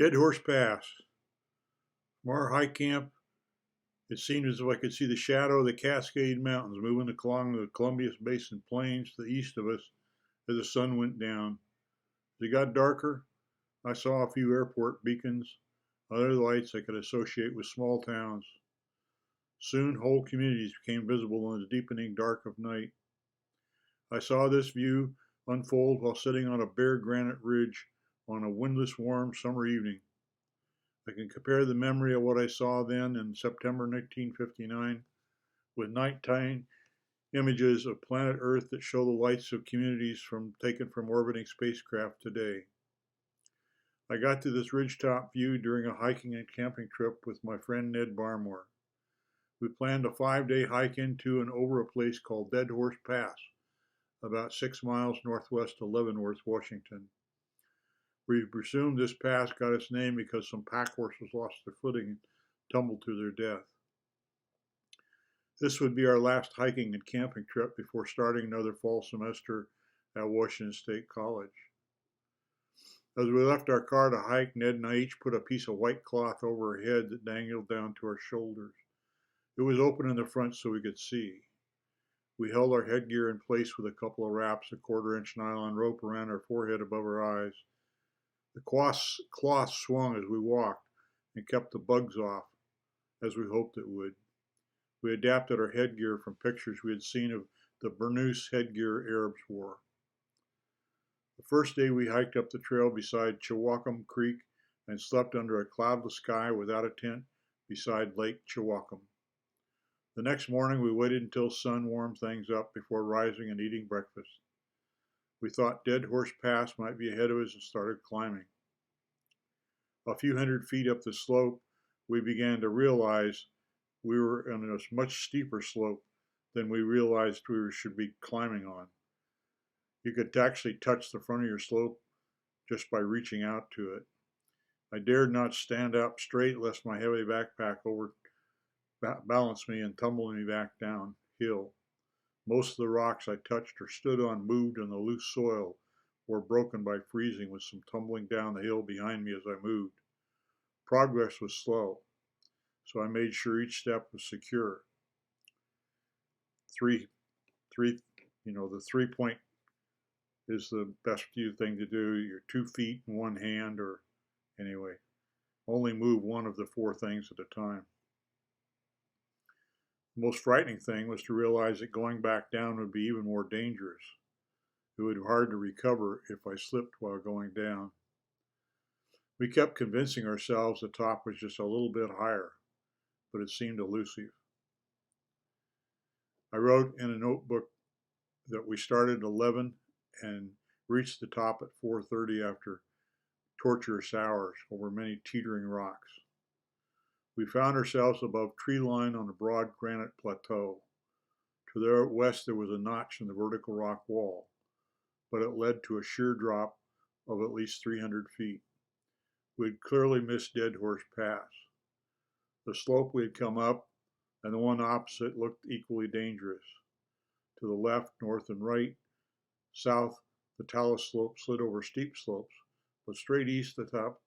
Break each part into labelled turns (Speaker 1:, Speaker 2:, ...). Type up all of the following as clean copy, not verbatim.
Speaker 1: Dead Horse Pass. From our high camp, it seemed as if I could see the shadow of the Cascade Mountains moving along the Columbia Basin plains to the east of us as the sun went down. As it got darker, I saw a few airport beacons, other lights I could associate with small towns. Soon whole communities became visible in the deepening dark of night. I saw this view unfold while sitting on a bare granite ridge on a windless, warm summer evening. I can compare the memory of what I saw then in September 1959 with nighttime images of planet Earth that show the lights of communities taken from orbiting spacecraft today. I got to this ridgetop view during a hiking and camping trip with my friend Ned Barmore. We planned a 5-day hike into and over a place called Dead Horse Pass, about 6 miles northwest of Leavenworth, Washington. We presumed this pass got its name because some pack horses lost their footing and tumbled to their death. This would be our last hiking and camping trip before starting another fall semester at Washington State College. As we left our car to hike, Ned and I each put a piece of white cloth over our head that dangled down to our shoulders. It was open in the front so we could see. We held our headgear in place with a couple of wraps, a 1/4-inch nylon rope around our forehead above our eyes. The cloth swung as we walked and kept the bugs off, as we hoped it would. We adapted our headgear from pictures we had seen of the burnous headgear Arabs wore. The first day we hiked up the trail beside Chewaucum Creek and slept under a cloudless sky without a tent beside Lake Chewaucum. The next morning we waited until sun warmed things up before rising and eating breakfast. We thought Dead Horse Pass might be ahead of us and started climbing. A few hundred feet up the slope, we began to realize we were on a much steeper slope than we realized we should be climbing on. You could actually touch the front of your slope just by reaching out to it. I dared not stand up straight lest my heavy backpack balance me and tumble me back downhill. Most of the rocks I touched or stood on moved in the loose soil or broken by freezing with some tumbling down the hill behind me as I moved. Progress was slow, so I made sure each step was secure. The 3-point is the best thing to do. Your 2 feet in one hand, or anyway, only move one of the 4 things at a time. The most frightening thing was to realize that going back down would be even more dangerous. It would be hard to recover if I slipped while going down. We kept convincing ourselves the top was just a little bit higher, but it seemed elusive. I wrote in a notebook that we started at 11 and reached the top at 4:30 after torturous hours over many teetering rocks. We found ourselves above tree line on a broad granite plateau. To the west there was a notch in the vertical rock wall, but it led to a sheer drop of at least 300 feet. We had clearly missed Dead Horse Pass. The slope we had come up and the one opposite looked equally dangerous. To the left, north, and right, south, the talus slope slid over steep slopes, but straight east the top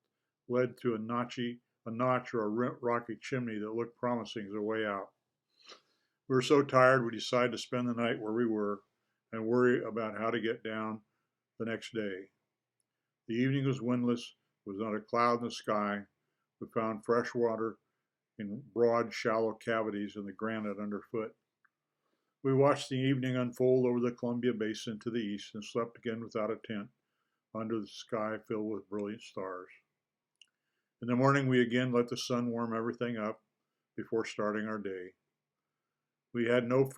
Speaker 1: led to a notch or a rocky chimney that looked promising as a way out. We were so tired we decided to spend the night where we were and worry about how to get down the next day. The evening was windless, there was not a cloud in the sky. We found fresh water in broad, shallow cavities in the granite underfoot. We watched the evening unfold over the Columbia Basin to the east and slept again without a tent under the sky filled with brilliant stars. In the morning, we again let the sun warm everything up before starting our day. We had no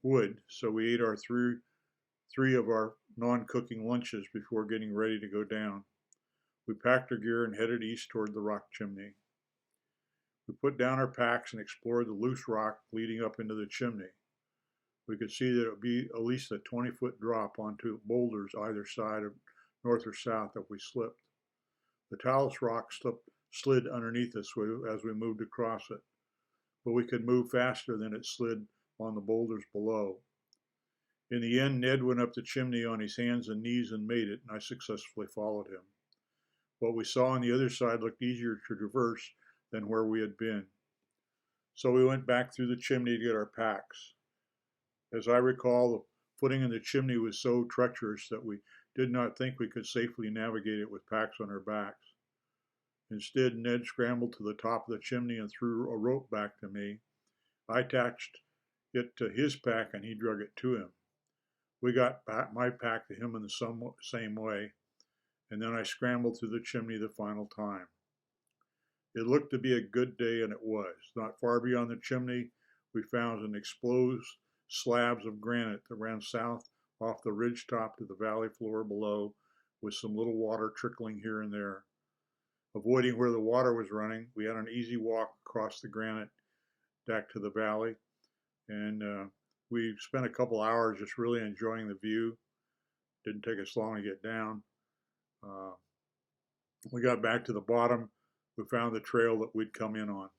Speaker 1: wood, so we ate our three of our non-cooking lunches before getting ready to go down. We packed our gear and headed east toward the rock chimney. We put down our packs and explored the loose rock leading up into the chimney. We could see that it would be at least a 20-foot drop onto boulders either side of north or south if we slipped. The talus rock slid underneath us as we moved across it, but we could move faster than it slid on the boulders below. In the end, Ned went up the chimney on his hands and knees and made it, and I successfully followed him. What we saw on the other side looked easier to traverse than where we had been. So we went back through the chimney to get our packs. As I recall, the footing in the chimney was so treacherous that we did not think we could safely navigate it with packs on our backs. Instead, Ned scrambled to the top of the chimney and threw a rope back to me. I attached it to his pack and he drug it to him. We got back my pack to him in the same way, and then I scrambled through the chimney the final time. It looked to be a good day, and it was. Not far beyond the chimney, we found an exposed slabs of granite that ran south off the ridge top to the valley floor below, with some little water trickling here and there. Avoiding where the water was running, we had an easy walk across the granite back to the valley, and we spent a couple hours just really enjoying the view. Didn't take us long to get down. We got back to the bottom. We found the trail that we'd come in on.